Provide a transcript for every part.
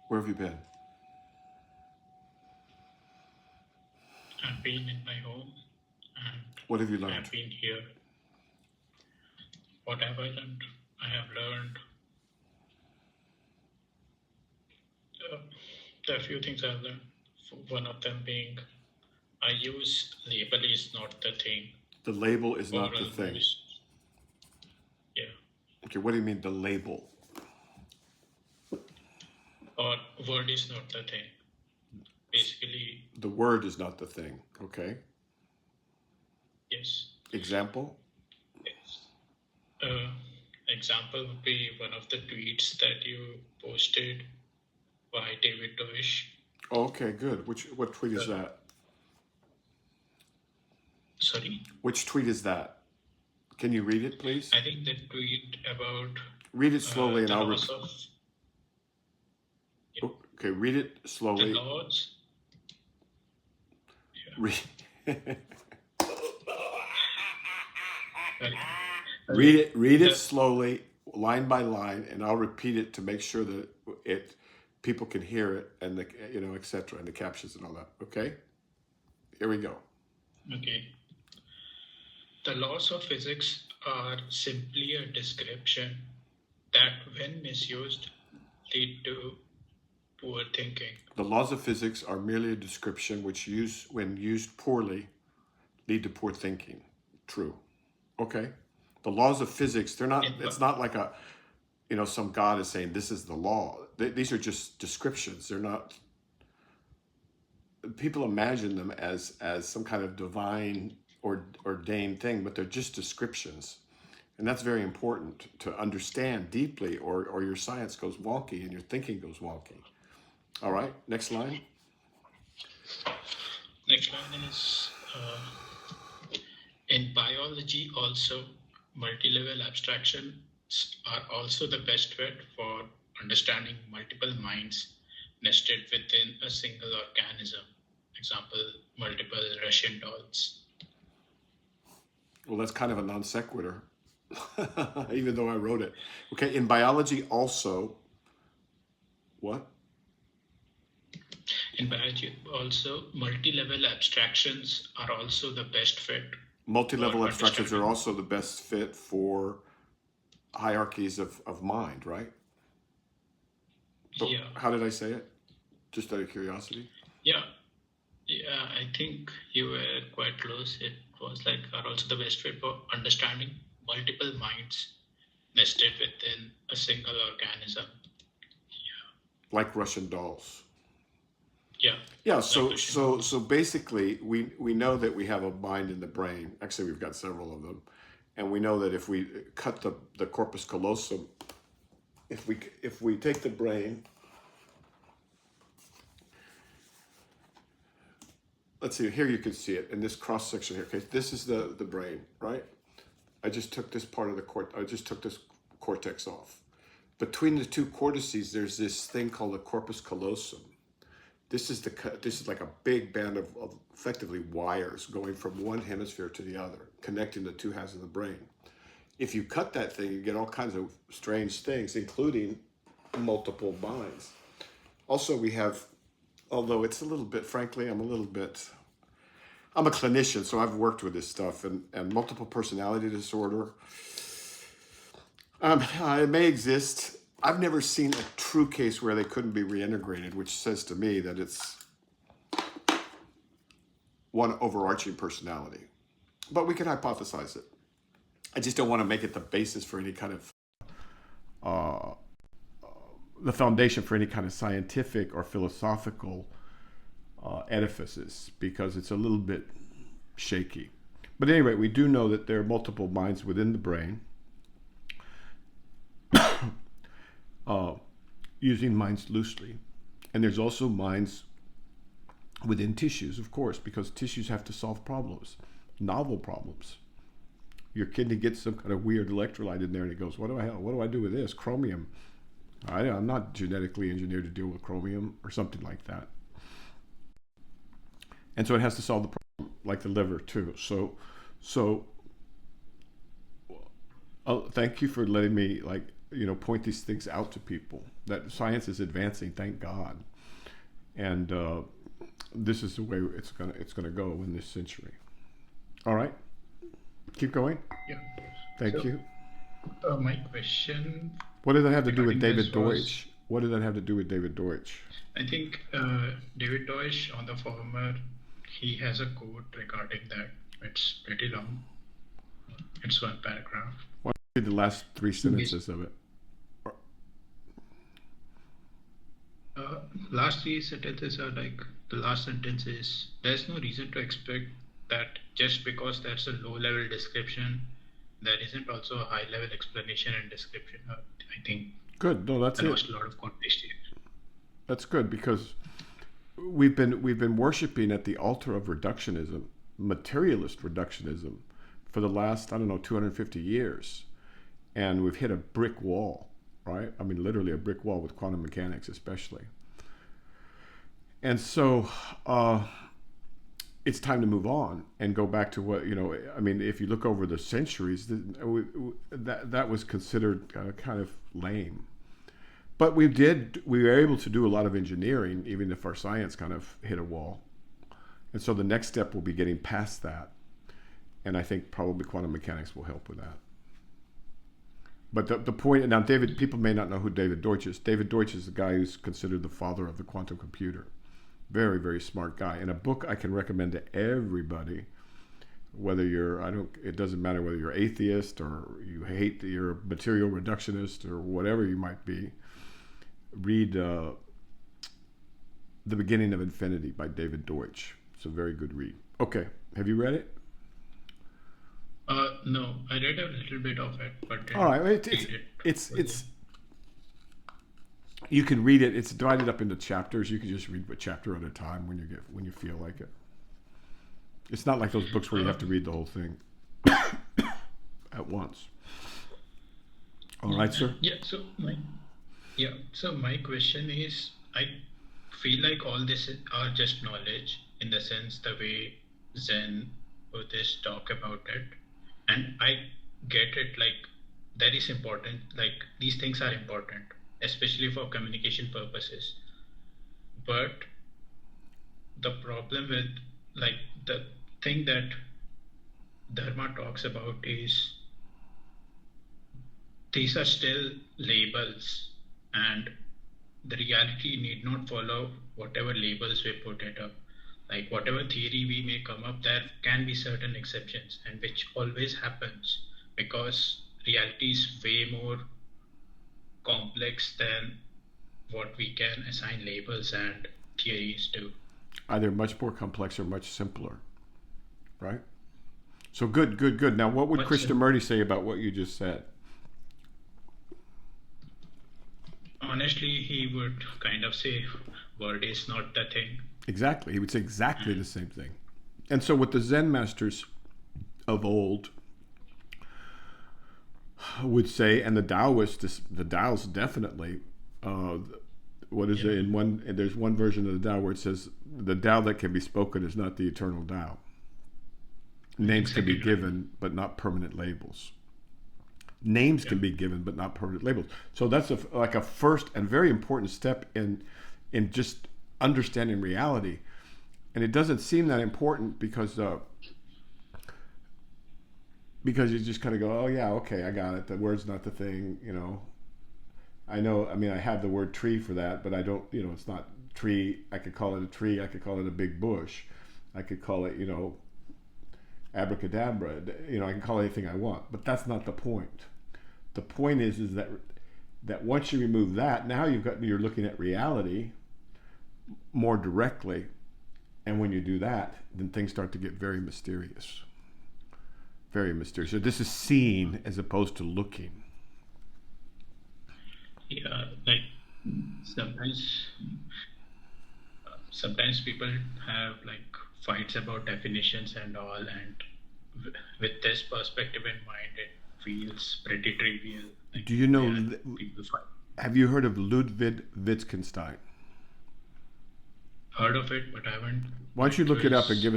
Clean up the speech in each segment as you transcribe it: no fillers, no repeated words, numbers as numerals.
Where have you been? I've been in my home and What have you learned? I've been here. What have I learned? I have learned there are a few things I've learned. One of them being I use label is not the thing. The label is Or not the thing. Yeah. Okay, what do you mean the label? Or word is not the thing. Basically. The word is not the thing. Okay. Yes. Example? Yes. Example would be one of the tweets that you posted by David Deutsch. Okay, good. What tweet is that? Sorry? Which tweet is that? Can you read it, please? I think the tweet about... Read it slowly and I'll repeat. Yeah. Okay, read it slowly. The laws... Yeah. Read it slowly, line by line, and I'll repeat it to make sure that people can hear it and etc. and the captions and all that. Okay? Here we go. Okay. The laws of physics are simply a description that, when misused, lead to poor thinking. The laws of physics are merely a description which, when used poorly, lead to poor thinking. True. Okay. The laws of physics, they're not, it's not like some God is saying this is the law. These are just descriptions. They're not, people imagine them as some kind of divine or ordained thing, but they're just descriptions. And that's very important to understand deeply, or your science goes wonky and your thinking goes wonky. All right, next line. Next line is, in biology also, multi-level abstractions are also the best fit for understanding multiple minds nested within a single organism. Example, multiple Russian dolls. Well, that's kind of a non sequitur, even though I wrote it. Okay, in biology also, what? In biology also, multi-level abstractions are also the best fit. Multi-level abstractions are also the best fit for hierarchies of mind, right? But yeah. How did I say it? Just out of curiosity? Yeah, I think you were quite close. It was like, are also the best fit for understanding multiple minds nested within a single organism. Yeah. Like Russian dolls. Yeah. Yeah. So basically, we know that we have a mind in the brain. Actually, we've got several of them, and we know that if we cut the corpus callosum, if we take the brain, let's see. Here you can see it in this cross section here. Okay, this is the brain, right? I just took this part of I just took this cortex off. Between the two cortices, there's this thing called the corpus callosum. This is like a big band of effectively wires going from one hemisphere to the other, connecting the two halves of the brain. If you cut that thing, you get all kinds of strange things, including multiple minds. Also, we have, although it's a little bit, frankly, I'm a clinician, so I've worked with this stuff, and multiple personality disorder, it may exist. I've never seen a true case where they couldn't be reintegrated, which says to me that it's one overarching personality. But we can hypothesize it. I just don't want to make it the basis for any kind of, the foundation for any kind of scientific or philosophical edifices, because it's a little bit shaky. But anyway, we do know that there are multiple minds within the brain. Using minds loosely. And there's also minds within tissues, of course, because tissues have to solve problems, novel problems. Your kidney gets some kind of weird electrolyte in there and it goes, what do I do with this? Chromium. I'm not genetically engineered to deal with chromium or something like that. And so it has to solve the problem, like the liver too. So thank you for letting me point these things out to people. That science is advancing, thank God, and this is the way it's gonna go in this century. All right, keep going. Yeah. Thank So, you. My question What did that have to do with regarding David this was, Deutsch? What did that have to do with David Deutsch? I think David Deutsch on the former, he has a quote regarding that. It's pretty long. It's one paragraph. Why don't you read the last three sentences of it? Last three sentences are like, the last sentence is, there's no reason to expect that just because that's a low-level description, there isn't also a high-level explanation and description. I think Good. No, that's I it. lost a lot of context here. That's good, because we've been worshiping at the altar of reductionism, materialist reductionism, for the last, I don't know, 250 years, and we've hit a brick wall, right? I mean, literally a brick wall with quantum mechanics, especially. And so it's time to move on and go back to what, I mean, if you look over the centuries, that was considered kind of lame. But we were able to do a lot of engineering, even if our science kind of hit a wall. And so the next step will be getting past that. And I think probably quantum mechanics will help with that. But the point, now people may not know who David Deutsch is. David Deutsch is the guy who's considered the father of the quantum computer. Very, very smart guy. And a book I can recommend to everybody, whether it doesn't matter whether you're atheist or you're a material reductionist or whatever you might be. Read The Beginning of Infinity by David Deutsch. It's a very good read. Okay, have you read it? No, I read a little bit of it, but all right, it's you can read it. It's divided up into chapters. You can just read a chapter at a time when you feel like it. It's not like those books where you have to read the whole thing at once. All right, sir. So my question is, I feel like all this are just knowledge, in the sense the way Zen Buddhists talk about it, and I get it, like that is important, like these things are important, especially for communication purposes. But the problem with, like, the thing that Dharma talks about is these are still labels, and the reality need not follow whatever labels we put it up. Like whatever theory we may come up, there can be certain exceptions, and which always happens because reality is way more complex than what we can assign labels and theories to. Either much more complex or much simpler, right? So good. Now, what would Krishnamurti say about what you just said? Honestly, he would kind of say, word is not the thing. Exactly. He would say exactly the same thing. And so what the Zen masters of old would say, and the Taoists definitely, what is it? There's one version of the Tao where it says, the Tao that can be spoken is not the eternal Tao. Names can be given, but not permanent labels. Names can be given, but not permanent labels. So that's like a first and very important step in just understanding reality. And it doesn't seem that important because you just kind of go, oh yeah, okay, I got it. The word's not the thing, I know, I mean, I have the word tree for that, but I don't, it's not tree. I could call it a tree. I could call it a big bush. I could call it, abracadabra. I can call it anything I want, but that's not the point. The point is that once you remove that, now you're looking at reality more directly. And when you do that, then things start to get very mysterious. Very mysterious. So this is seeing as opposed to looking. Yeah, like sometimes people have like fights about definitions and all, and with this perspective in mind, it feels pretty trivial. Like, do you know, people fight. Have you heard of Ludwig Wittgenstein? Heard of it, but I haven't. Why don't you look it up and give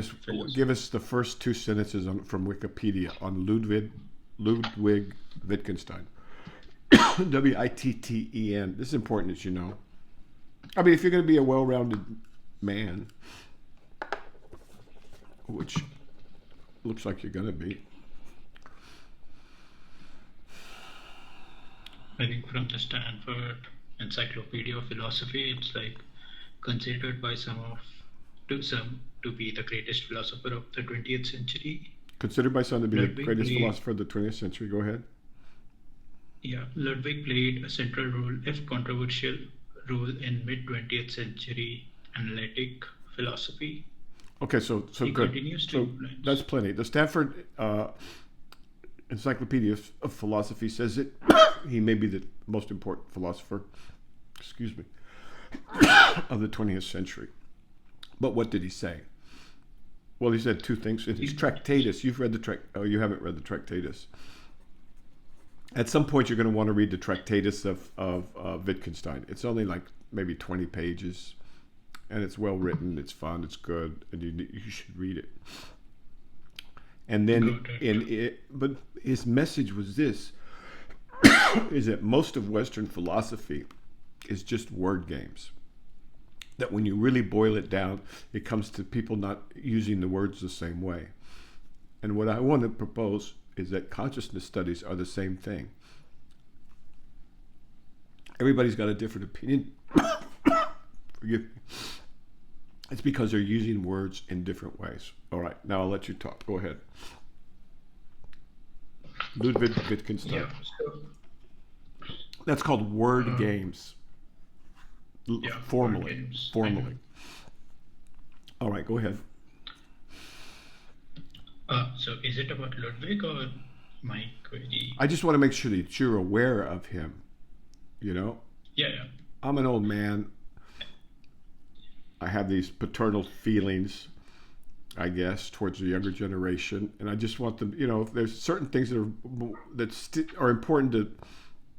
us the first two sentences from Wikipedia on Ludwig Wittgenstein. Witten. This is important that you know. I mean, if you're going to be a well-rounded man, which looks like you're going to be. I think from the Stanford Encyclopedia of Philosophy, it's like considered by some to be the greatest philosopher of the 20th century. Considered by some to be the Ludwig greatest played- philosopher of the 20th century. Go ahead. Yeah, Ludwig played a central role, if controversial, role in mid-20th century analytic philosophy. Okay, so He good. continues to So influence. that's plenty. The Stanford Encyclopedia of Philosophy says that he may be the most important philosopher, excuse me, of the 20th century. But what did he say? Well, he said two things in his Tractatus. You've read the you haven't read the Tractatus. At some point, you're going to want to read the Tractatus of Wittgenstein. It's only like maybe 20 pages, and it's well written. It's fun. It's good, and you should read it. And then but his message was this: is that most of Western philosophy is just word games. That when you really boil it down, it comes to people not using the words the same way. And what I want to propose is that consciousness studies are the same thing. Everybody's got a different opinion. Forgive me. It's because they're using words in different ways. All right, now I'll let you talk. Go ahead. Ludwig Wittgenstein. Yeah, so, That's called word games. yeah, Formally. word games. Formally. All right, go ahead. So is it about Ludwig or Mike? I just want to make sure that you're aware of him. You know? Yeah. I'm an old man. I have these paternal feelings, I guess, towards the younger generation, and I just want them. You know, there's certain things that are important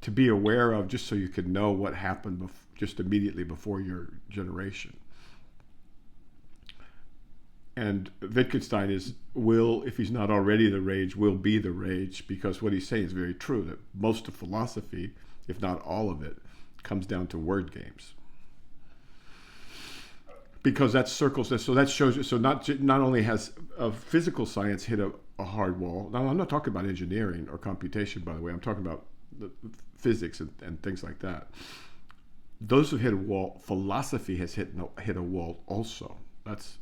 to be aware of, just so you can know what happened just immediately before your generation. And Wittgenstein if he's not already the rage, will be the rage, because what he's saying is very true, that most of philosophy, if not all of it, comes down to word games. Because that circles this, so that shows you. So not only has physical science hit a hard wall. Now I'm not talking about engineering or computation, by the way. I'm talking about the physics and things like that. Those have hit a wall. Philosophy has hit a wall also. That's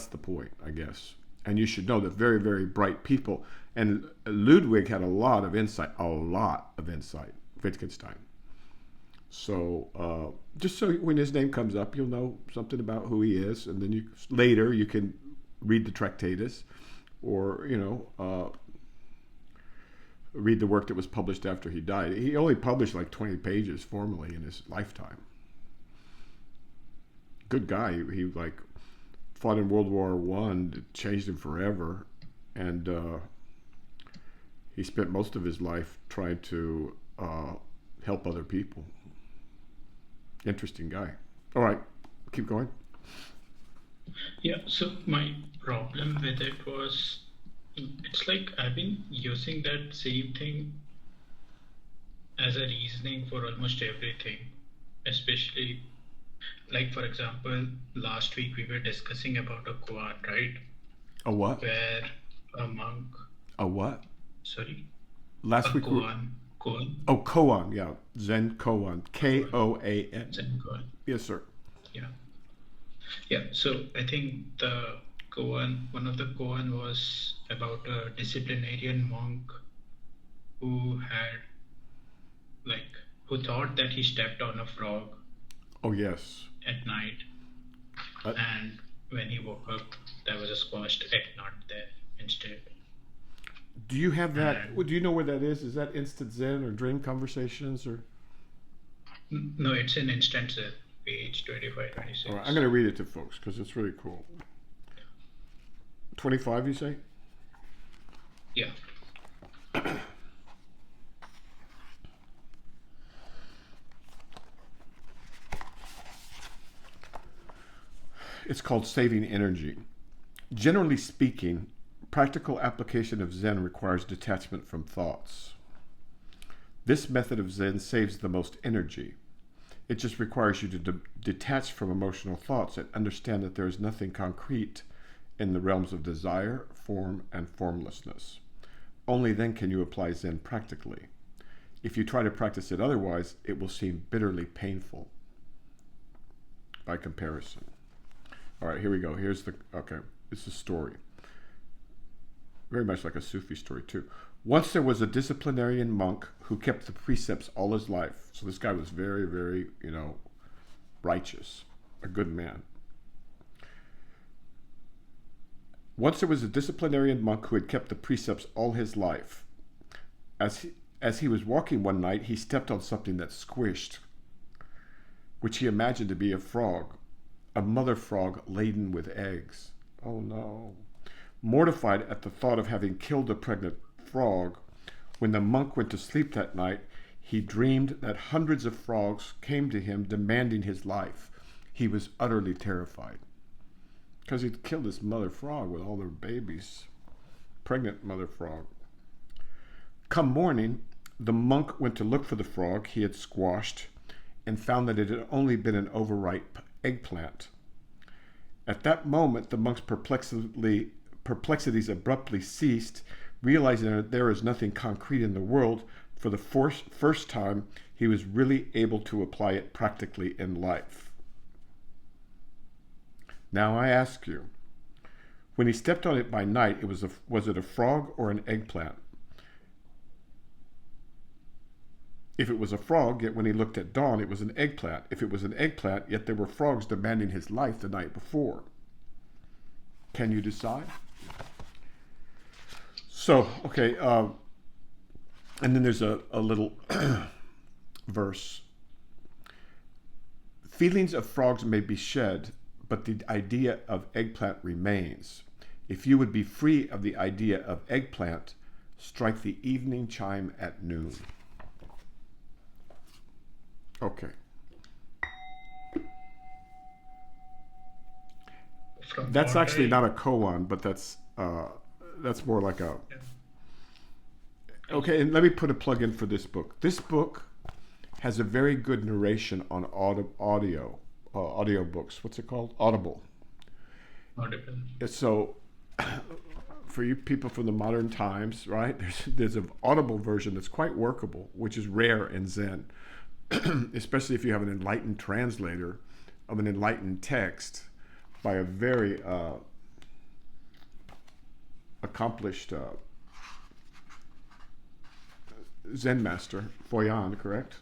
the point, I guess. And you should know that very, very bright people. And Ludwig had a lot of insight. Wittgenstein. So just so when his name comes up, you'll know something about who he is, and then later you can read the Tractatus, or read the work that was published after he died. He only published like 20 pages formally in his lifetime. Good guy. He like fought in World War I. It changed him forever, and he spent most of his life trying to help other people. Interesting guy. All right, keep going. Yeah, so my problem with it was, it's like I've been using that same thing as a reasoning for almost everything, especially, like, for example, last week we were discussing about a koan, right? A what? Where a monk. A what? Sorry? Last week. Koan. Oh, koan, yeah. Zen Koan. Koan. Zen Koan. Yes, sir. Yeah. Yeah, so I think the koan, one of the koan was about a disciplinarian monk who thought that he stepped on a frog. Oh, yes. At night. And when he woke up, there was a squashed egg nut there instead. Do you have that? Do you know where that is? Is that Instant Zen or Dream Conversations or? No, it's in Instant Zen, page 25, 26. All right, I'm going to read it to folks because it's really cool. 25, you say? Yeah. It's called Saving Energy. Generally speaking, practical application of Zen requires detachment from thoughts. This method of Zen saves the most energy. It just requires you to detach from emotional thoughts and understand that there is nothing concrete in the realms of desire, form, and formlessness. Only then can you apply Zen practically. If you try to practice it otherwise, it will seem bitterly painful by comparison. All right, here we go. Okay, it's a story. Very much like a Sufi story too. Once there was a disciplinarian monk who kept the precepts all his life. So this guy was very, very, righteous, a good man. Once there was a disciplinarian monk who had kept the precepts all his life. As he was walking one night, he stepped on something that squished, which he imagined to be a frog, a mother frog laden with eggs. Oh no. Mortified at the thought of having killed a pregnant frog, when the monk went to sleep that night, he dreamed that hundreds of frogs came to him demanding his life. He was utterly terrified because he'd killed this mother frog with all their babies, pregnant mother frog. Come morning, the monk went to look for the frog he had squashed and found that it had only been an overripe eggplant. At that moment, the monk's perplexities abruptly ceased, realizing that there is nothing concrete in the world. For the first time, he was really able to apply it practically in life. Now I ask you, when he stepped on it by night, was it a frog or an eggplant? If it was a frog, yet when he looked at dawn, it was an eggplant. If it was an eggplant, yet there were frogs demanding his life the night before. Can you decide? So, okay, and then there's a little verse. Feelings of frogs may be shed, but the idea of eggplant remains. If you would be free of the idea of eggplant, strike the evening chime at noon. Okay. That's actually not a koan, but that's more like a... Okay, and let me put a plug in for this book. This book has a very good narration on audio books. What's it called? Audible. So, for you people from the modern times, right? There's an Audible version that's quite workable, which is rare in Zen, especially if you have an enlightened translator of an enlightened text by a very accomplished Zen master, Foyan, correct?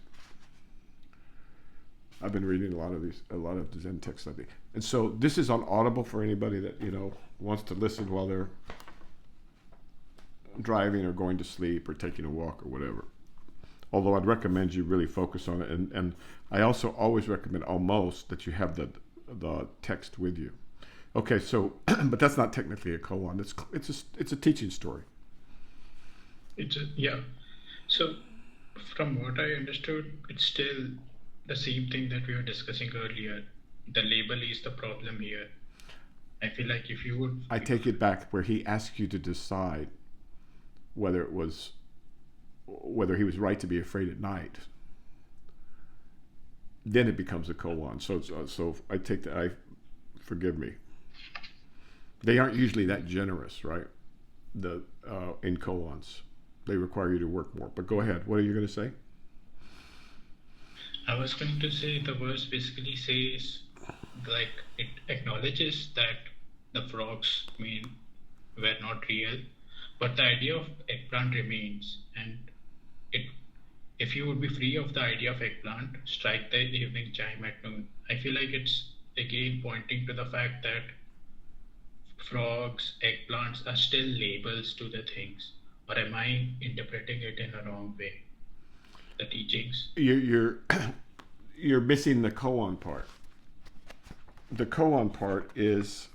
I've been reading a lot of the Zen texts lately. And so this is on Audible for anybody that, wants to listen while they're driving or going to sleep or taking a walk or whatever. Although I'd recommend you really focus on it. And I also always recommend almost that you have the text with you. Okay, so, but that's not technically a koan. It's a teaching story. Yeah. So, from what I understood, it's still the same thing that we were discussing earlier. The label is the problem here. I feel like if you would... I take it back where he asked you to decide whether he was right to be afraid at night. Then it becomes a koan. So I take that. Forgive me. They aren't usually that generous, right? In koans, they require you to work more. But go ahead. What are you going to say? I was going to say the verse basically says, like, it acknowledges that the frogs were not real, but the idea of eggplant remains. And if you would be free of the idea of eggplant, strike the evening chime at noon. I feel like it's again pointing to the fact that frogs, eggplants are still labels to the things. Or am I interpreting it in a wrong way? The teachings. You're missing the koan part. The koan part is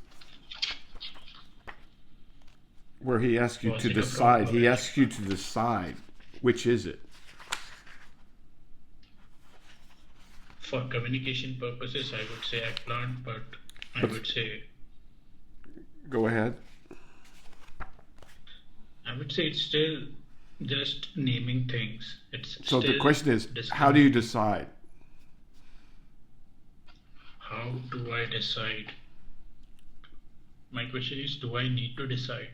where he asks you to decide. He asks you to decide which is it. For communication purposes, I would say eggplant, but I would say... Go ahead. I would say it's still just naming things. It's So the still question is, how do you discriminating. decide? How do I decide? My question is, do I need to decide?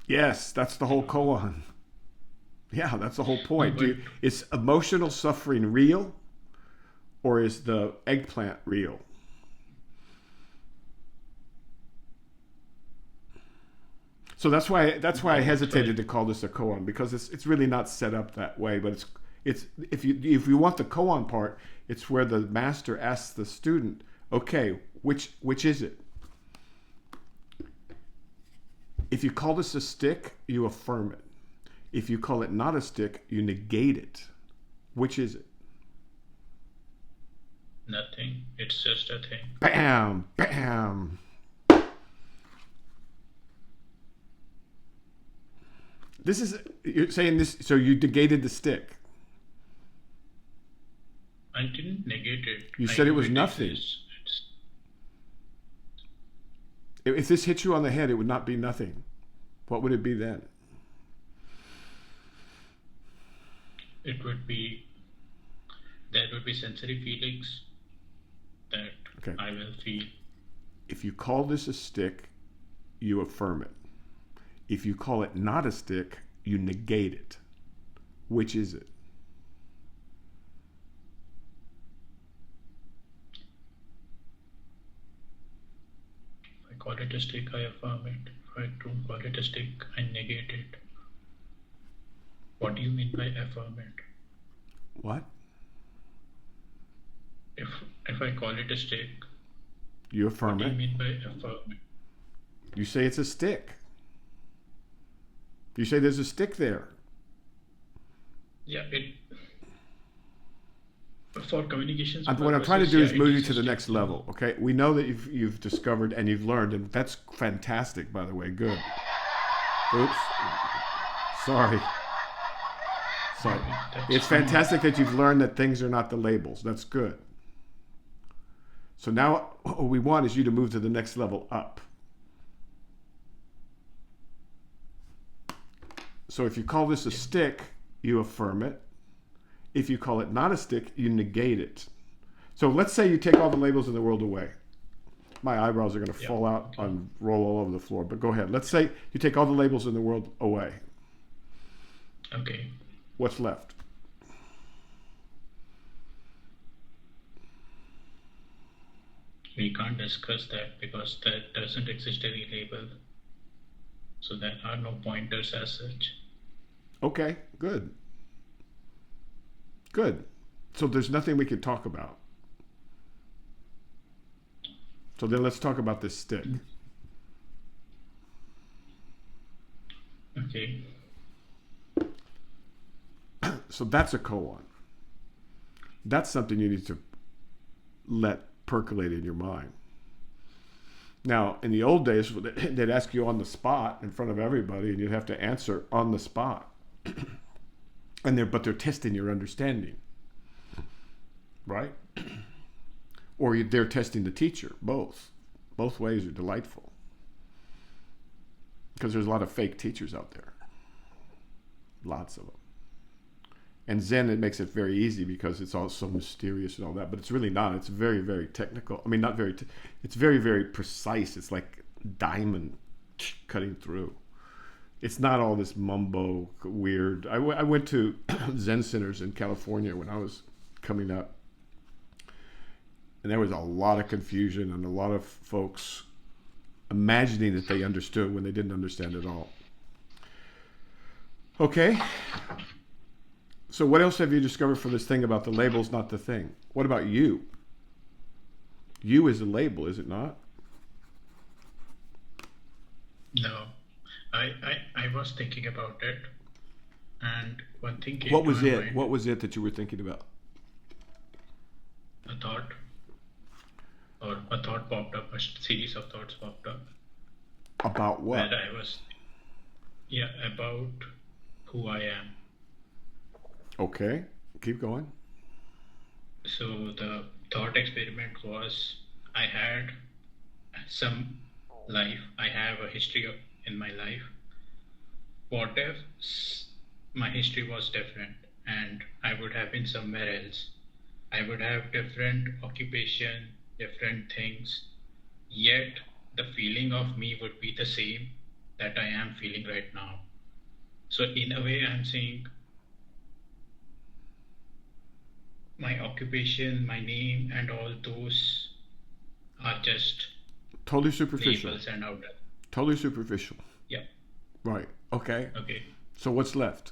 Yes, that's the whole koan. Yeah, that's the whole No, point. but Is emotional suffering real, or is the eggplant real? So that's why I both, right? hesitated to call this a koan, because it's really not set up that way. But it's if you want the koan part, it's where the master asks the student, okay, which is it? If you call this a stick, you affirm it. If you call it not a stick, you negate it. Which is it? Nothing. It's just a thing. Bam, bam. This is, you're saying this, so you negated the stick. I didn't negate it. You I said it know was it nothing. exists. If this hit you on the head, it would not be nothing. What would it be then? It would be, there would be sensory feelings that Okay. I will feel. If you call this a stick, you affirm it. If you call it not a stick, you negate it. Which is it? If I call it a stick, I affirm it. If I don't call it a stick, I negate it. What do you mean by affirm it? What? If I call it a stick, You what affirm do you it. mean by affirm it? You say it's a stick. You say there's a stick there. Yeah, for communications What I'm trying to purposes, do yeah, is it move you is a to the stick. next level. Okay, we know that you've discovered and you've learned, and that's fantastic, by the way. Good. Oops. Sorry. Sorry. That's It's fine. fantastic that you've learned that things are not the labels. That's good. So now what we want is you to move to the next level up. So if you call this a stick, you affirm it. If you call it not a stick, you negate it. So let's say you take all the labels in the world away. My eyebrows are going to Yeah, fall out okay. and roll all over the floor, but go ahead. Let's say you take all the labels in the world away. Okay. What's left? We can't discuss that because there doesn't exist any label. So there are no pointers as such. Okay, good. Good. So there's nothing we can talk about. So then let's talk about this stick. Okay. So that's a koan. That's something you need to let percolate in your mind. Now, in the old days, they'd ask you on the spot in front of everybody, and you'd have to answer on the spot. But they're testing your understanding, right? Or they're testing the teacher. Both ways are delightful, because there's a lot of fake teachers out there, lots of them. And Zen, it makes it very easy because it's all so mysterious and all that, but it's really not. It's very, very technical. I mean, not very. It's very, very precise. It's like diamond cutting through. It's not all this mumbo weird. I went to Zen centers in California when I was coming up, and there was a lot of confusion and a lot of folks imagining that they understood when they didn't understand at all. Okay. So what else have you discovered for this thing about the label's not the thing? What about you? You is a label, is it not? No. I was thinking about it, and one thing came What to was my it? mind. What was it that you were thinking about? A thought, or a thought popped up, a series of thoughts popped up, About where what? I was, yeah, about who I am. Okay, keep going. So the thought experiment was, I had some life, I have a history in my life, what if my history was different and I would have been somewhere else? I would have different occupation, different things, yet the feeling of me would be the same that I am feeling right now. So in a way, I'm saying my occupation, my name, and all those are just Totally superficial. labels and outer. Totally superficial. Yeah. Right. Okay. Okay. So what's left?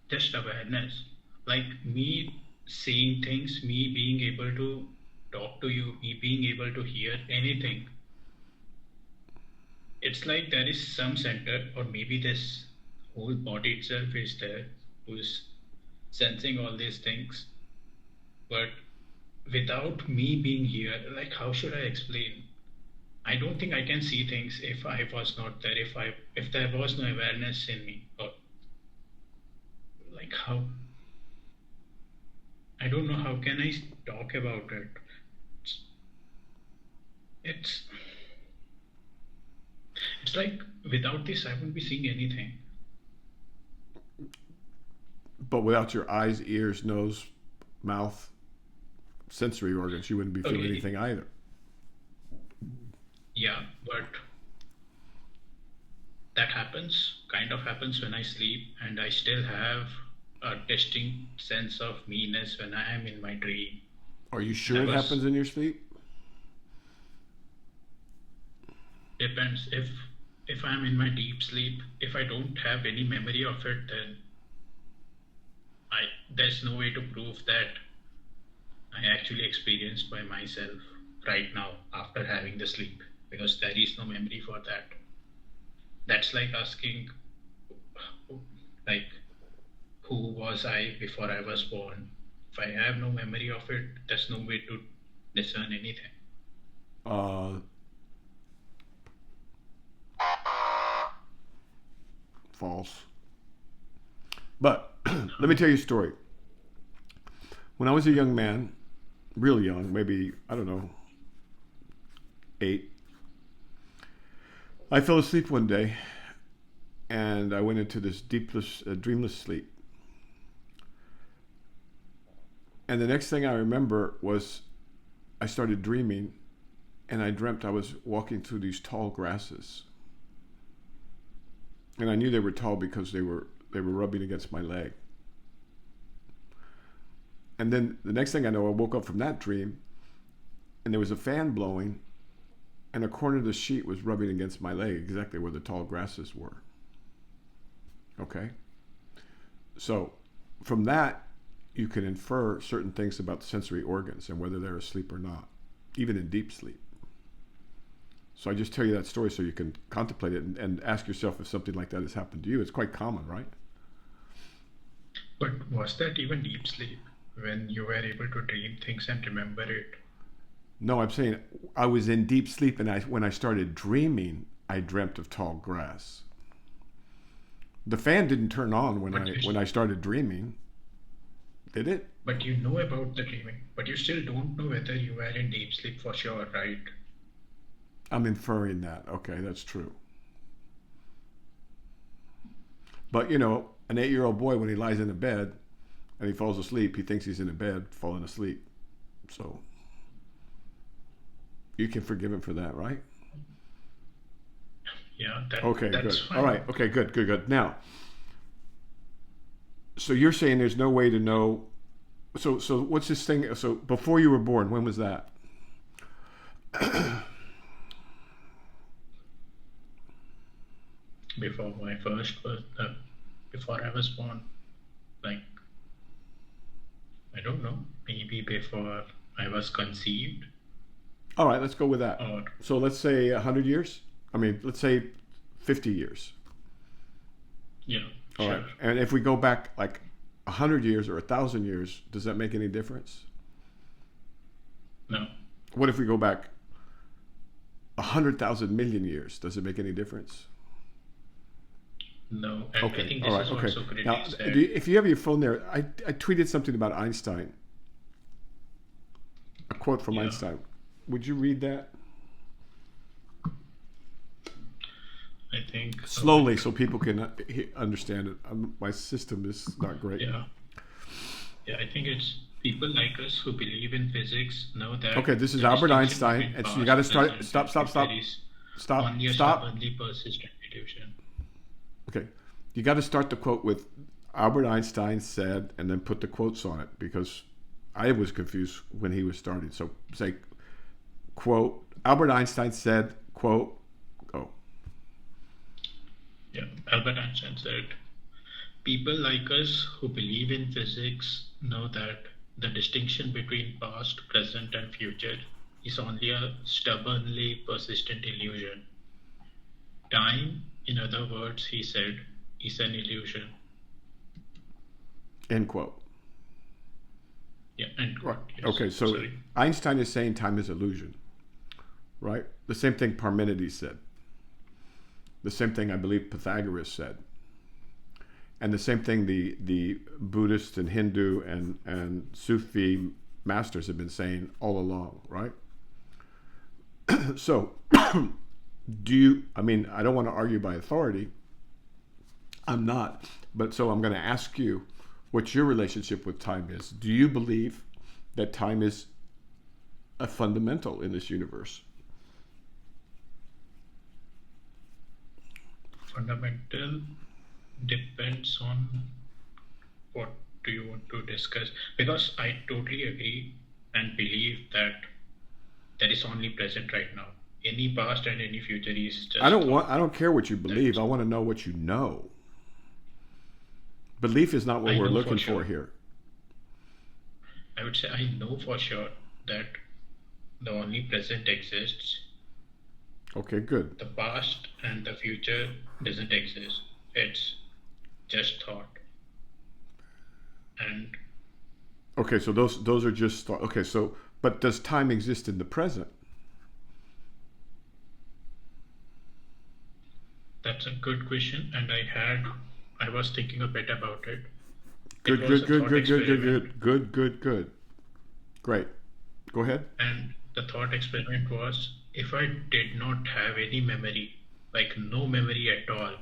Just awareness. Like me seeing things, me being able to talk to you, me being able to hear anything. It's like there is some center, or maybe this whole body itself is there, who's sensing all these things. But without me being here, like how should I explain? I don't think I can see things if I was not there, if there was no awareness in me. Or like how, I don't know how can I talk about it. It's it's like without this I wouldn't be seeing anything. But without your eyes, ears, nose, mouth, sensory organs, you wouldn't be feeling Okay. anything either. Yeah, but that kind of happens when I sleep, and I still have a distinct sense of me-ness when I am in my dream. Are you sure That it was happens in your sleep? depends if I'm in my deep sleep. If I don't have any memory of it, then I there's no way to prove that I actually experienced by myself right now after having the sleep, because there is no memory for that. That's like asking, like, who was I before I was born? If I have no memory of it, there's no way to discern anything. Uh, False. But let me tell you a story. When I was a young man, real young, maybe, I don't know, 8, I fell asleep one day and I went into this deepless, dreamless sleep. And the next thing I remember was I started dreaming, and I dreamt I was walking through these tall grasses. And I knew they were tall because they were rubbing against my leg. And then the next thing I know, I woke up from that dream, and there was a fan blowing, and a corner of the sheet was rubbing against my leg, exactly where the tall grasses were. Okay? So from that, you can infer certain things about the sensory organs and whether they're asleep or not, even in deep sleep. So I just tell you that story so you can contemplate it and ask yourself if something like that has happened to you. It's quite common, right? But was that even deep sleep when you were able to dream things and remember it? No, I'm saying I was in deep sleep, and when I started dreaming, I dreamt of tall grass. The fan didn't turn on when I started dreaming, did it? But you know about the dreaming, but you still don't know whether you were in deep sleep for sure, right? I'm inferring that. Okay, that's true. But you know, an 8-year-old boy, when he lies in a bed and he falls asleep, he thinks he's in a bed falling asleep. So you can forgive him for that, right? Yeah, Okay, that's good. fine. All right. Okay, good. Now, so you're saying there's no way to know. So what's this thing? So before you were born, when was that? Before my first birth, before I was born, like, I don't know, maybe before I was conceived, All right, let's go with that. or So let's say 100 years. I mean, let's say 50 years. yeah, All sure. right. And if we go back like 100 years or 1,000 years, does that make any difference? No, What if we go back 100,000 million years? Does it make any difference? no, and I Okay. think All this right. is Okay. also Now, critics that if you have your phone there, I tweeted something about Einstein. A quote from yeah, Einstein. Would you read that? I think Slowly, so people can understand it. My system is not great. yeah, I think it's people like us who believe in physics know that. Okay, this is the Albert distinction Einstein, between and so you past, got to start. present, Stop! and Stop! future Stop! is Stop! only a Stop! stubbornly persistent illusion. Okay, you got to start the quote with Albert Einstein said, and then put the quotes on it, because I was confused when he was starting. So say, quote, Albert Einstein said, quote, go. Yeah, Albert Einstein said, people like us who believe in physics know that the distinction between past, present, and future is only a stubbornly persistent illusion. Time, in other words, he said, is an illusion. End quote. Yeah, end quote. Right. Yes. Okay, so Sorry. Einstein is saying time is illusion, right? The same thing Parmenides said. The same thing I believe Pythagoras said. And the same thing the Buddhist and Hindu and Sufi masters have been saying all along, right? So, I don't want to argue by authority. I'm not. But so I'm going to ask you what your relationship with time is. Do you believe that time is a fundamental in this universe? Fundamental depends on what do you want to discuss, because I totally agree and believe that there is only present right now. Any past and any future is just I don't care what you believe. I want to know what you know. Belief is not what we're looking for here. I would say I know for sure that the only present exists. Okay, good. The past and the future doesn't exist. It's just thought. And okay, so those are just thought. Okay, so but does time exist in the present? that's a good question, and I was thinking a bit about it. Good. Great. Go ahead. And the thought experiment was, if I did not have any memory, like no memory at all,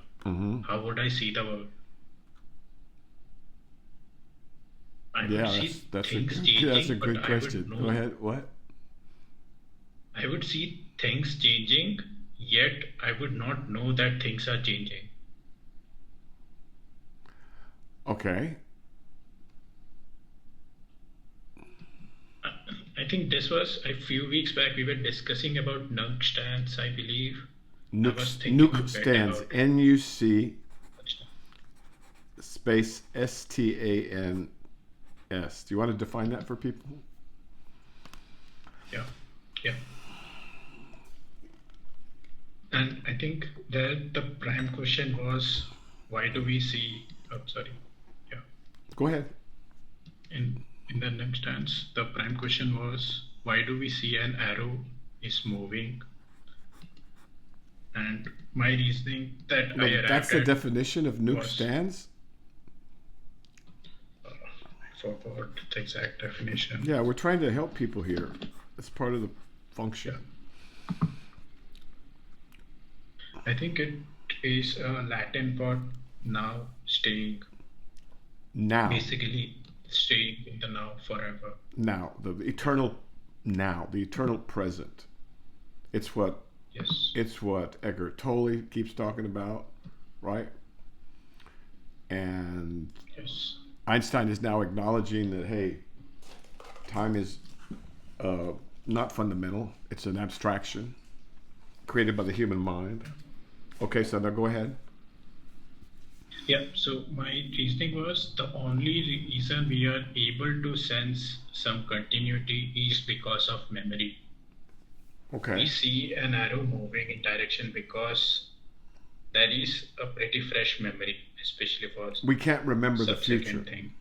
how would I see the world? That's a good question. Go ahead. What? I would see things changing, yet I would not know that things are changing. Okay. I think this was a few weeks back. We were discussing about nuc stands, I believe. Nuc stands. NUC space STANS. Do you want to define that for people? Yeah. And I think that the prime question was, why do we see? Go ahead. In the next stance, the prime question was, why do we see an arrow is moving? And my reasoning that I arrived that's the at definition of nuc stands? I forgot the exact definition. Yeah, we're trying to help people here. It's part of the function. I think it is a Latin for now, staying. Now. Basically, staying in the now forever. Now, the eternal now, the eternal present. It's what Eckhart Tolle keeps talking about, right? And Einstein is now acknowledging that, hey, time is not fundamental. It's an abstraction created by the human mind. Okay, so now go ahead. Yeah, so my reasoning was the only reason we are able to sense some continuity is because of memory. Okay. We see an arrow moving in direction because that is a pretty fresh memory, especially for we can't remember the future thing.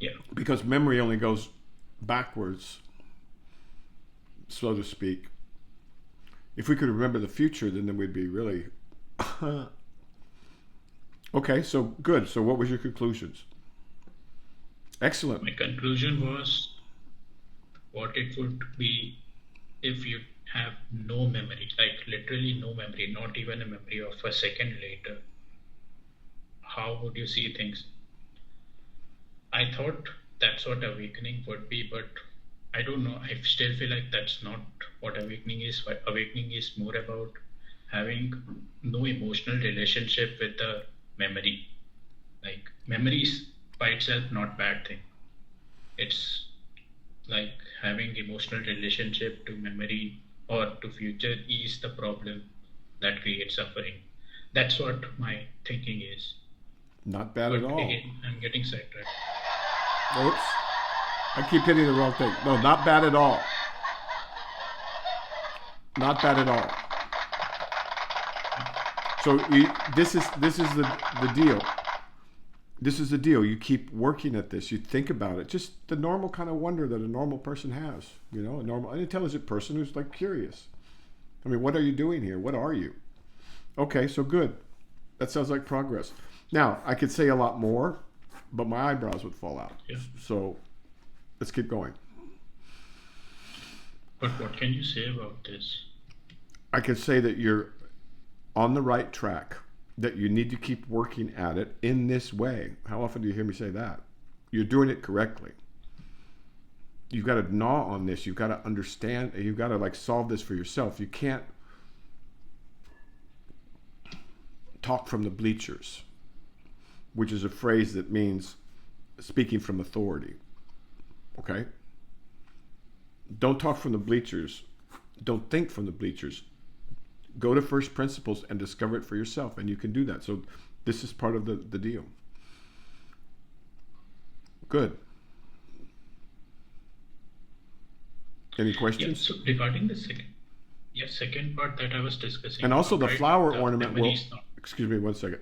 Yeah. Because memory only goes backwards, so to speak. If we could remember the future, then we'd be really... Okay, so good. So what was your conclusions? Excellent. My conclusion was what it would be if you have no memory, like literally no memory, not even a memory of a second later, how would you see things? I thought that's what awakening would be, but I don't know. I still feel like that's not what awakening is. What awakening is more about having no emotional relationship with the memory. Like memories by itself, not bad thing. It's like having emotional relationship to memory or to future is the problem that creates suffering. That's what my thinking is. Not bad But at all. again, I'm getting sidetracked. Oops. I keep hitting the wrong thing. No, not bad at all. Not bad at all. So this is the deal. This is the deal. You keep working at this. You think about it. Just the normal kind of wonder that a normal person has. You know, an intelligent person who's like curious. I mean, what are you doing here? What are you? Okay, so good. That sounds like progress. Now, I could say a lot more, but my eyebrows would fall out. Yeah. So let's keep going. But what can you say about this? I could say that you're on the right track, that you need to keep working at it in this way. How often do you hear me say that? You're doing it correctly. You've got to gnaw on this. You've got to understand. You've got to like solve this for yourself. You can't talk from the bleachers, which is a phrase that means speaking from authority. Okay? Don't talk from the bleachers. Don't think from the bleachers. Go to first principles and discover it for yourself, and you can do that. So this is part of the deal. Good. Any questions? Yeah, so regarding the second part that I was discussing. And also the right, flower the ornament memory will, is not- excuse me one second.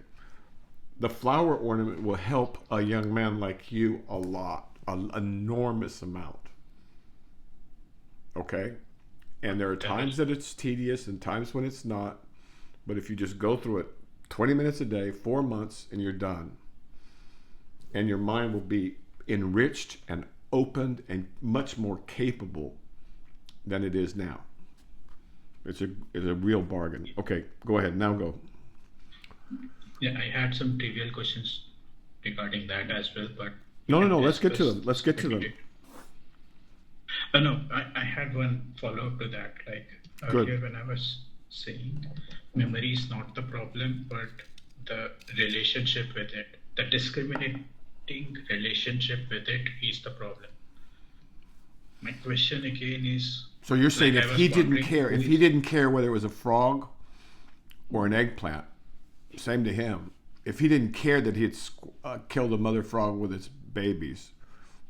The flower ornament will help a young man like you a lot, an enormous amount. Okay? And there are times that it's tedious and times when it's not. But if you just go through it 20 minutes a day, 4 months, and you're done. And your mind will be enriched and opened and much more capable than it is now. It's a real bargain. Okay, go ahead. Now go. Yeah, I had some trivial questions regarding that as well, but No. we can Let's get to discuss them. Let's get to them. repeated. No, I had one follow-up to that. Like Good. earlier when I was saying memory is not the problem, but the relationship with it, the discriminating relationship with it is the problem. My question again is, So you're saying like, I if was he didn't wondering care, who if he is- didn't care whether it was a frog or an eggplant, same to him. If he didn't care that he had killed a mother frog with its babies,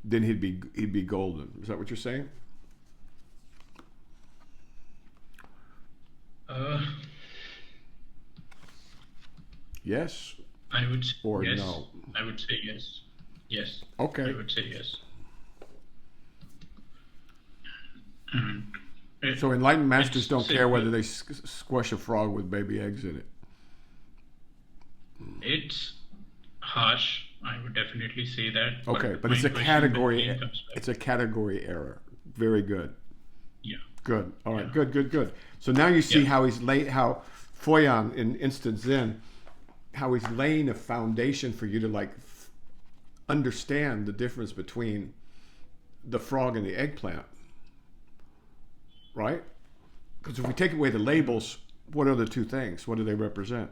then he'd be golden. Is that what you're saying? Yes I would say or yes. no? I would say yes. Yes. Okay. I would say yes. And So enlightened masters it's don't care simple. whether they squash a frog with baby eggs in it. It's harsh. I would definitely say that. Okay, but my it's a question category. again comes back. It's a category error. Very good. Yeah. Good. All right. Yeah. Good. So now you see Yeah. how how Foyan in Instant Zen, how he's laying a foundation for you to like understand the difference between the frog and the eggplant. Right? Because if we take away the labels, what are the two things? What do they represent?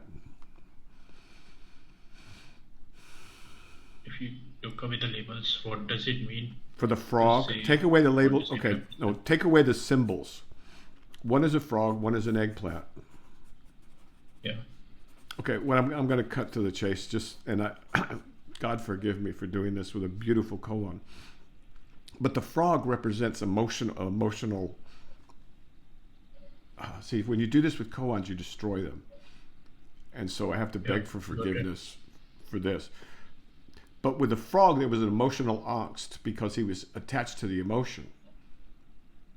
If you look away the labels, what does it mean? For the frog, Say, take away the labels. what does it Okay, no, take away the symbols. One is a frog, one is an eggplant. Yeah. Okay, well, I'm going to cut to the chase. God forgive me for doing this with a beautiful koan. But the frog represents emotional. See, when you do this with koans, you destroy them, and so I have to beg for forgiveness for this. But with the frog, there was an emotional angst because he was attached to the emotion,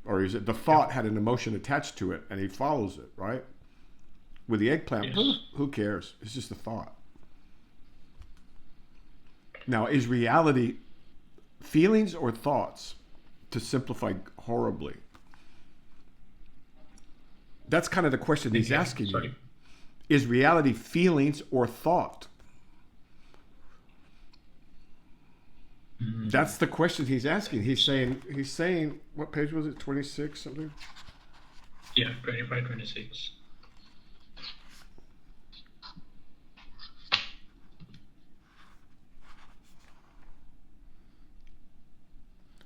or the thought had an emotion attached to it, and he follows it, right? With the eggplant, Yes. who cares? It's just a thought. Now, is reality feelings or thoughts? To simplify horribly, That's kind of the question he's asking you. Sorry. Is reality feelings or thought? That's the question he's asking. He's saying, what page was it? 26 something? Yeah, 25, 26.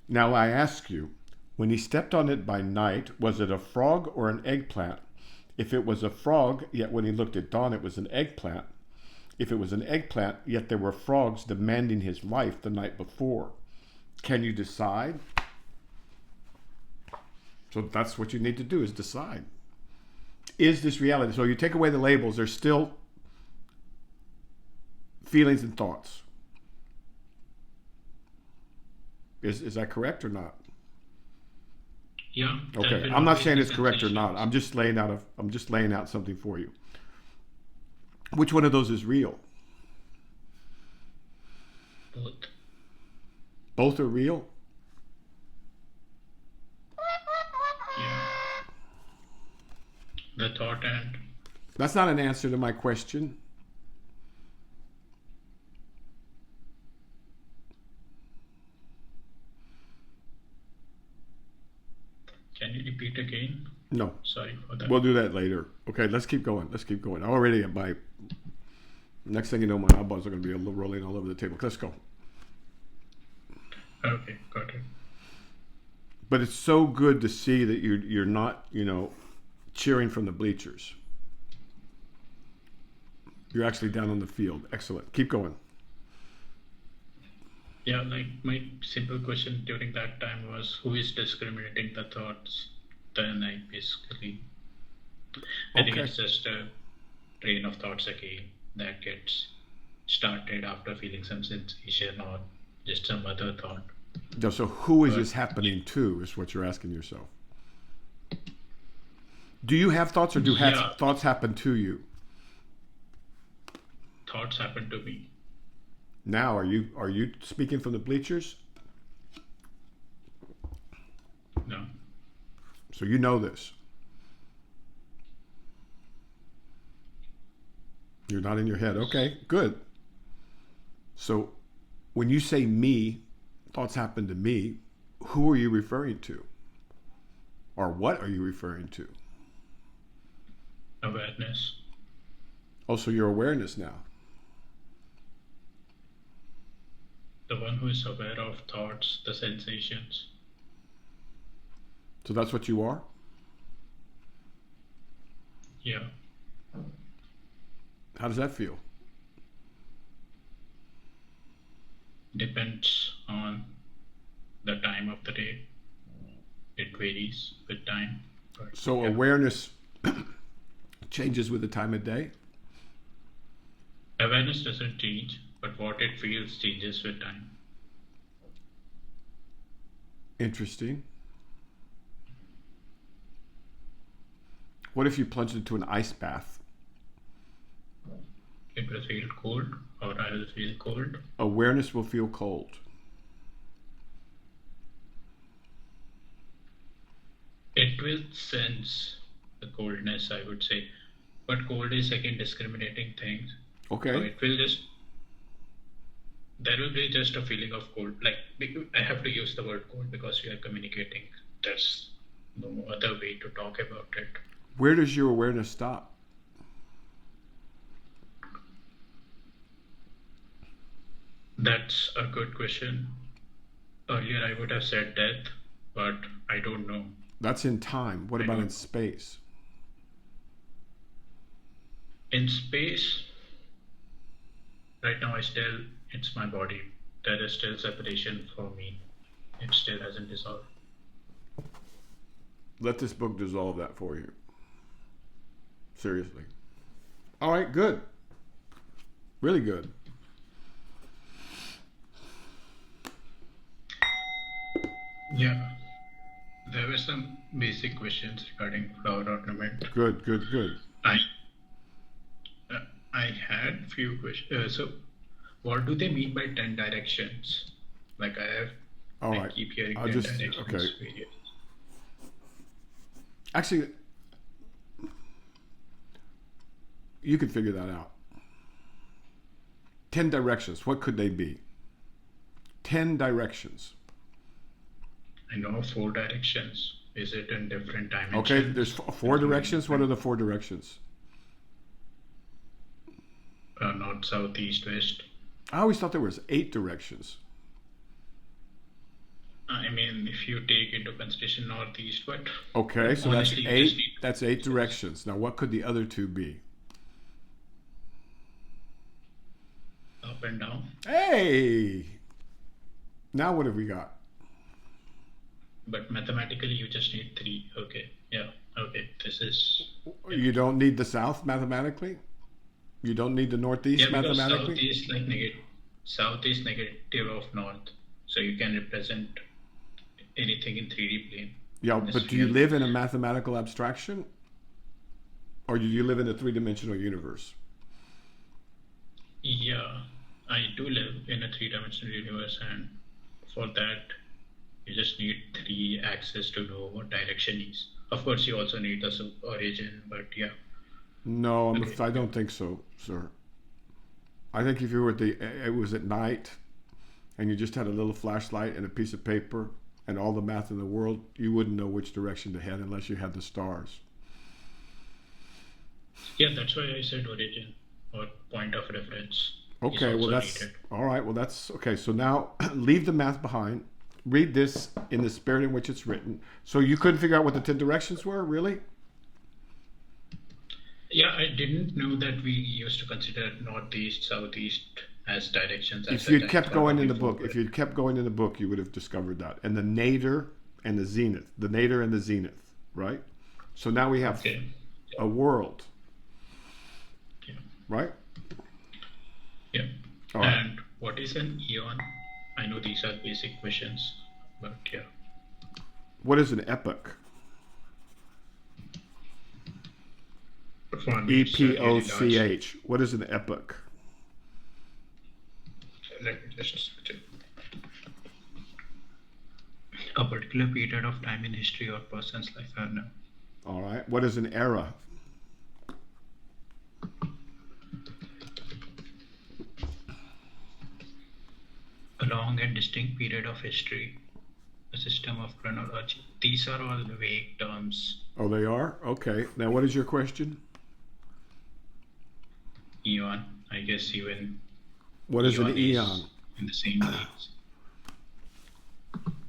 Now I ask you, when he stepped on it by night, was it a frog or an eggplant? If it was a frog, yet when he looked at dawn, it was an eggplant. If it was an eggplant, yet there were frogs demanding his life the night before. Can you decide? So that's what you need to do, is decide. Is this reality? So you take away the labels, there's still feelings and thoughts. Is that correct or not? Yeah. Okay. I'm not saying it's correct or not. I'm just laying out something for you. Which one of those is real? Both. Both are real? Yeah. The thought and... That's not an answer to my question. Can you repeat again? No. Sorry for that. We'll do that later. Okay, let's keep going. Already at my... Next thing you know, my eyeballs are going to be rolling all over the table. Let's go. Okay, got it. But it's so good to see that you're not, cheering from the bleachers. You're actually down on the field. Excellent. Keep going. Yeah, like my simple question during that time was, who is discriminating the thoughts? Then I basically, I think it's just a train of thoughts again that gets started after feeling some sensation or just some other thought. No, so who is this happening to is what you're asking yourself. Do you have thoughts or do thoughts happen to you? Thoughts happen to me. Now, are you speaking from the bleachers? No. So you know this. You're not in your head. Okay, good. So when you say me, thoughts happen to me, who are you referring to? Or what are you referring to? Awareness. Oh, so your awareness now. The one who is aware of thoughts, the sensations. So that's what you are? Yeah. How does that feel? Depends on the time of the day. It varies with time. But So yeah. awareness changes with the time of day? Awareness doesn't change, but what it feels changes with time. Interesting. What if you plunged into an ice bath? It will feel cold, or I will feel cold. Awareness will feel cold. It will sense the coldness, I would say. But cold is again discriminating things. Okay. So it will just, there will be just a feeling of cold. Like, I have to use the word cold because we are communicating. There's no other way to talk about it. Where does your awareness stop? That's a good question. Earlier I would have said death, but I don't know. That's in time. What about in space? In space, right now it's my body. There is still separation for me. It still hasn't dissolved. Let this book dissolve that for you. Seriously. All right, good. Really good. Yeah. There were some basic questions regarding flower ornament. Good. I had few questions. So, what do they mean by 10 directions? Like I keep hearing 10 directions. Okay. Actually, You could figure that out. 10 directions. What could they be? 10 directions. I know 4 directions. Is it in different dimensions? Okay, there's 4 directions. What are the 4 directions? North, south, east, west. I always thought there was 8 directions. I mean, if you take into consideration northeast, but Okay, so honestly, that's you 8. just need That's 8 directions. Now, what could the other 2 be? up and down. Hey! Now what have we got? But mathematically, you just need 3. Okay, yeah, okay. This is You don't need the south mathematically? You don't need the northeast yeah, because mathematically? south is like negative. South is negative of north, so you can represent anything in 3D plane. Yeah, This but do you field. live in a mathematical abstraction? Or do you live in a 3-dimensional universe? Yeah, I do live in a 3-dimensional universe, and for that, you just need 3 axes to know what direction is. Of course, you also need the origin, but yeah. No, Okay. I don't think so, sir. I think if you were it was at night and you just had a little flashlight and a piece of paper and all the math in the world, you wouldn't know which direction to head unless you had the stars. Yeah, that's why I said origin or point of reference. Is Okay, well also that's needed. all right. Well, that's okay. So now leave the math behind. Read this in the spirit in which it's written. So you couldn't figure out what the 10 directions were, really? Yeah, I didn't know that we used to consider northeast, southeast as directions. At If that you'd time. kept going in the book, Before- if you'd kept going in the book, you would have discovered that. And the nadir and the zenith, the nadir and the zenith, right? So now we have Okay. a world, Yeah. right? Yeah. All right. And what is an eon? I know these are basic questions, but yeah. What is an epoch? For me, it's a really large- EPOCH. What is an epoch? Let me just check. A particular period of time in history or person's life. I don't know. All right. What is an era? A long and distinct period of history, a system of chronology. These are all vague terms. Oh, they are? Okay. Now, what is your question? Eon, I guess even What is an is eon? in the same place.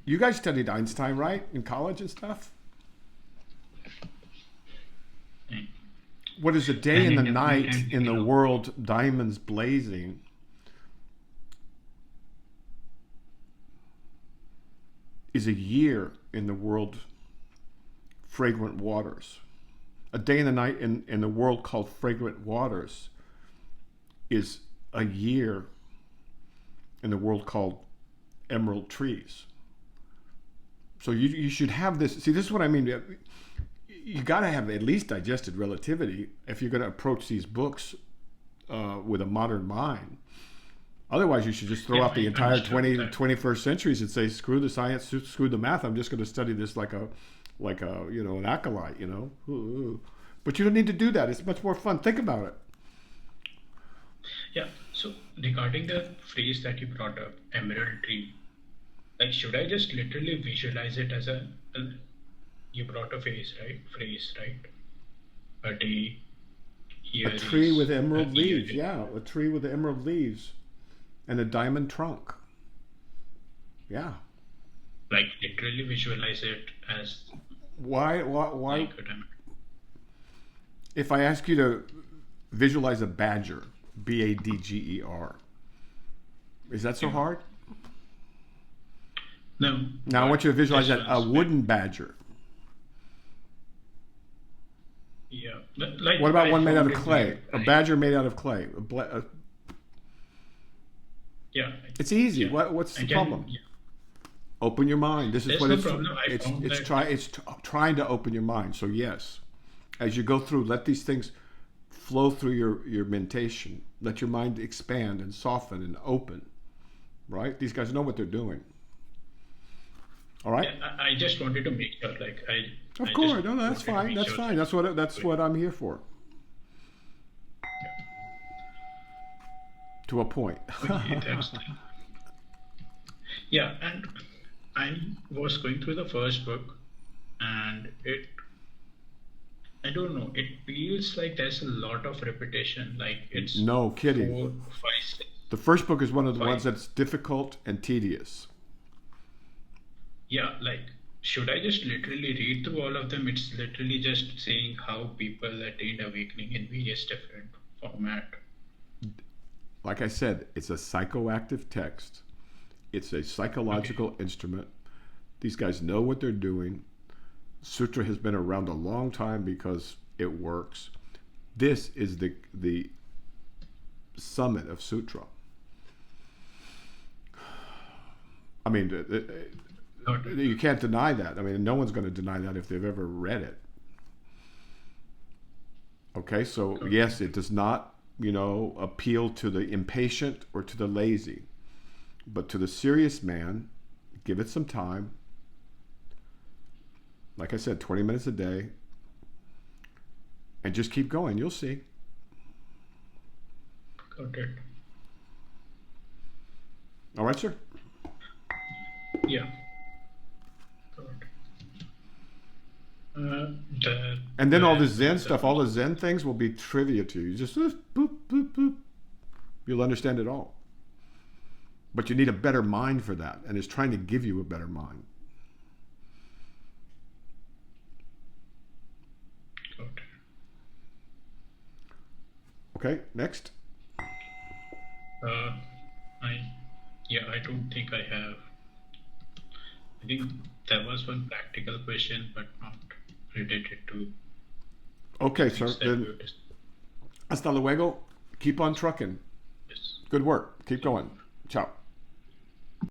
You guys studied Einstein, right? In college and stuff? Hmm. What is a day and the And night in the you know- world, diamonds blazing? Is a year in the world, fragrant waters. A day and the night in the world called fragrant waters is a year in the world called emerald trees. So you should have this. See, this is what I mean. You got to have at least digested relativity if you're going to approach these books with a modern mind. Otherwise, you should just throw Yeah, out the I entire understood that. 21st centuries and say, screw the science, screw the math. I'm just going to study this like a an acolyte, Ooh. But you don't need to do that. It's much more fun. Think about it. Yeah. So regarding the phrase that you brought up, emerald tree, like should I just literally visualize it as you brought a phrase, right? A day, year A tree is with emerald a year. leaves. Yeah, a tree with emerald leaves and a diamond trunk. Yeah. Like literally visualize it as Why? like a diamond. If I ask you to visualize a badger, Badger, is that so Yeah. hard? No. Now I want you to visualize this that a one's wooden badger. Yeah. Like What about I one made out found of it clay? weird, A right? badger made out of clay. Yeah. It's easy. Yeah. What's the Again, problem? yeah. Open your mind. This is There's what no it's. problem. I found that- It's trying to open your mind. So yes, as you go through, let these things flow through your mentation. Let your mind expand and soften and open. Right? These guys know what they're doing. All right. Yeah, I just wanted to make sure, like Of I course. just No, that's wanted to fine. make That's sure fine. that- That's what I'm here for. to a point. Okay, yeah, and I was going through the first book, and I don't know, it feels like there's a lot of repetition, like it's No kidding. four, five, six, The first book is one of the ones five. that's difficult and tedious. Yeah, like, should I just literally read through all of them? It's literally just saying how people attained awakening in various different format. Like I said, it's a psychoactive text. It's a psychological instrument. These guys know what they're doing. Sutra has been around a long time because it works. This is the summit of Sutra. I mean, you can't deny that. I mean, no one's going to deny that if they've ever read it. Okay, so yes, it does not, appeal to the impatient or to the lazy. But to the serious man, give it some time. Like I said, 20 minutes a day. And just keep going. You'll see. Got it. All right, sir? Yeah. Got it. And then all the Zen stuff, all the Zen things will be trivia to you. Just boop, boop, boop. You'll understand it all. But you need a better mind for that. And it's trying to give you a better mind. Okay, next. I don't think I have. I think there was one practical question, but not related to. Okay, sir. Then, hasta luego. Keep on trucking. Yes. Good work. Keep going. Ciao.